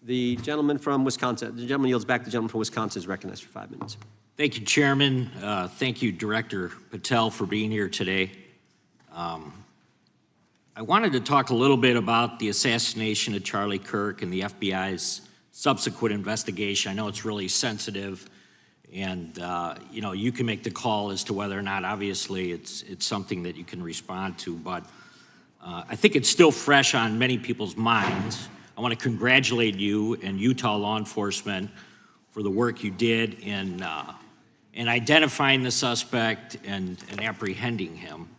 The gentleman from Wisconsin, the gentleman yields back. The gentleman from Wisconsin is recognized for 5 minutes. Thank you, Chairman. Thank you, Director Patel, for being here today. I wanted to talk a little bit about the assassination of Charlie Kirk and the FBI's subsequent investigation. I know it's really sensitive, and you can make the call as to whether or not, obviously, it's something that you can respond to, but I think it's still fresh on many people's minds. I want to congratulate you and Utah law enforcement for the work you did in identifying the suspect and apprehending him.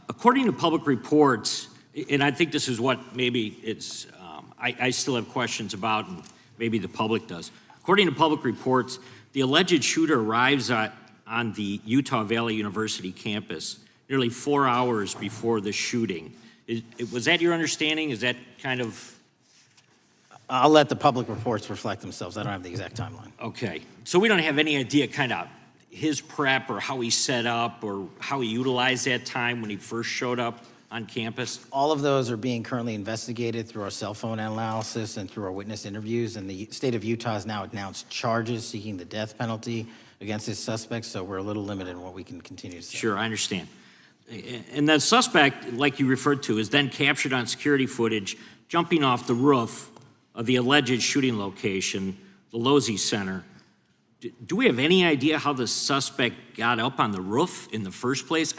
According to public reports, and I think this is what maybe it's, I still have questions about, and maybe the public does. According to public reports, the alleged shooter arrives on the Utah Valley University campus nearly 4 hours before the shooting. Was that your understanding? Is that kind of? I'll let the public reports reflect themselves. I don't have the exact timeline. Okay, so we don't have any idea kind of his prep or how he set up or how he utilized that time when he first showed up on campus? All of those are being currently investigated through our cell phone analysis and through our witness interviews, and the state of Utah has now announced charges seeking the death penalty against this suspect, so we're a little limited in what we can continue to say. Sure, I understand. And the suspect, like you referred to, is then captured on security footage jumping off the roof of the alleged shooting location, the Losey Center. Do we have any idea how the suspect got up on the roof in the first place?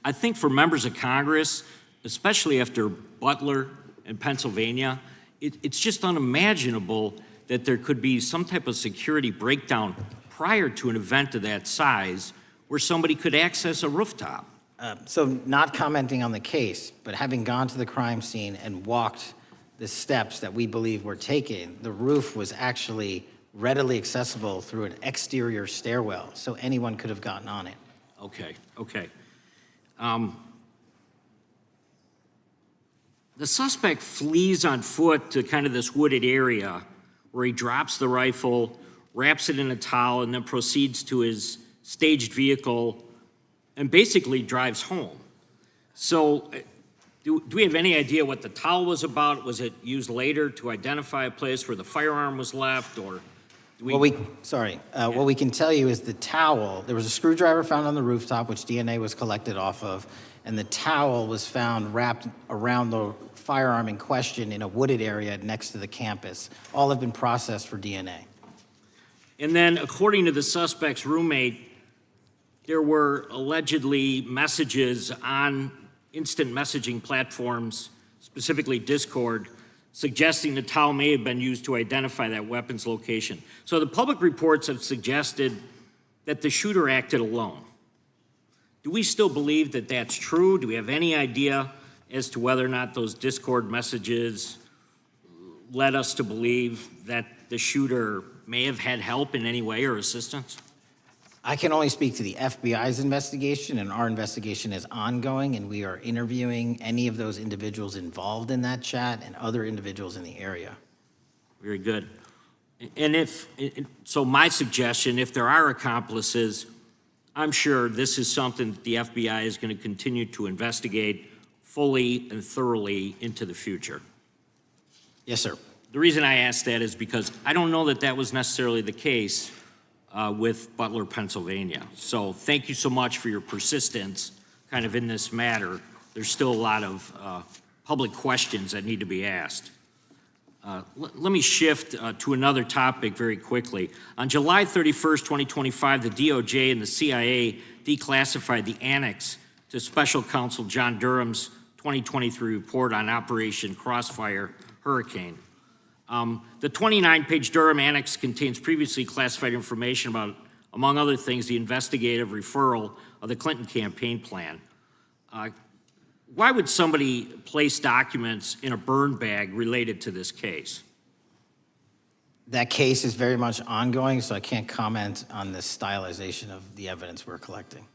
I think for members of Congress, especially after Butler in Pennsylvania, it's just unimaginable that there could be some type of security breakdown prior to an event of that size where somebody could access a rooftop. So not commenting on the case, but having gone to the crime scene and walked the steps that we believe were taken, the roof was actually readily accessible through an exterior stairwell, so anyone could have gotten on it. Okay. The suspect flees on foot to kind of this wooded area where he drops the rifle, wraps it in a towel, and then proceeds to his staged vehicle and basically drives home. So do we have any idea what the towel was about? Was it used later to identify a place where the firearm was left, or do we? What we can tell you is the towel, there was a screwdriver found on the rooftop, which DNA was collected off of, and the towel was found wrapped around the firearm in question in a wooded area next to the campus. All have been processed for DNA. And then, according to the suspect's roommate, there were allegedly messages on instant messaging platforms, specifically Discord, suggesting the towel may have been used to identify that weapon's location. So the public reports have suggested that the shooter acted alone. Do we still believe that that's true? Do we have any idea as to whether or not those Discord messages led us to believe that the shooter may have had help in any way or assistance? I can only speak to the FBI's investigation, and our investigation is ongoing, and we are interviewing any of those individuals involved in that chat and other individuals in the area. Very good. And so my suggestion, if there are accomplices, I'm sure this is something that the FBI is going to continue to investigate fully and thoroughly into the future. Yes, sir. The reason I ask that is because I don't know that that was necessarily the case with Butler, Pennsylvania. So thank you so much for your persistence kind of in this matter. There's still a lot of public questions that need to be asked. Let me shift to another topic very quickly. On July 31st, 2025, the DOJ and the CIA declassified the annex to Special Counsel John Durham's 2023 report on Operation Crossfire Hurricane. The 29-page Durham Annex contains previously classified information about, among other things, the investigative referral of the Clinton campaign plan. Why would somebody place documents in a burn bag related to this case? That case is very much ongoing, so I can't comment on the stylization of the evidence we're collecting.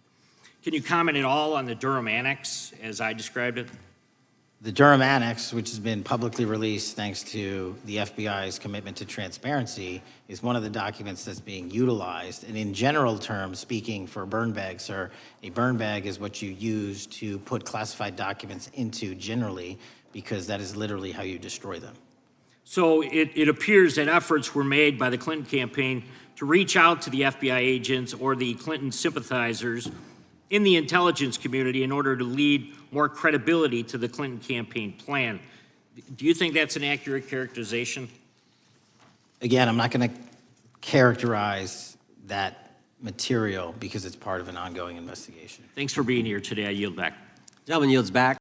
Can you comment at all on the Durham Annex as I described it? The Durham Annex, which has been publicly released thanks to the FBI's commitment to transparency, is one of the documents that's being utilized. And in general terms, speaking for a burn bag, sir, a burn bag is what you use to put classified documents into generally, because that is literally how you destroy them. So it appears that efforts were made by the Clinton campaign to reach out to the FBI agents or the Clinton sympathizers in the intelligence community in order to lead more credibility to the Clinton campaign plan. Do you think that's an accurate characterization? Again, I'm not going to characterize that material because it's part of an ongoing investigation. Thanks for being here today. I yield back. Gentleman yields back.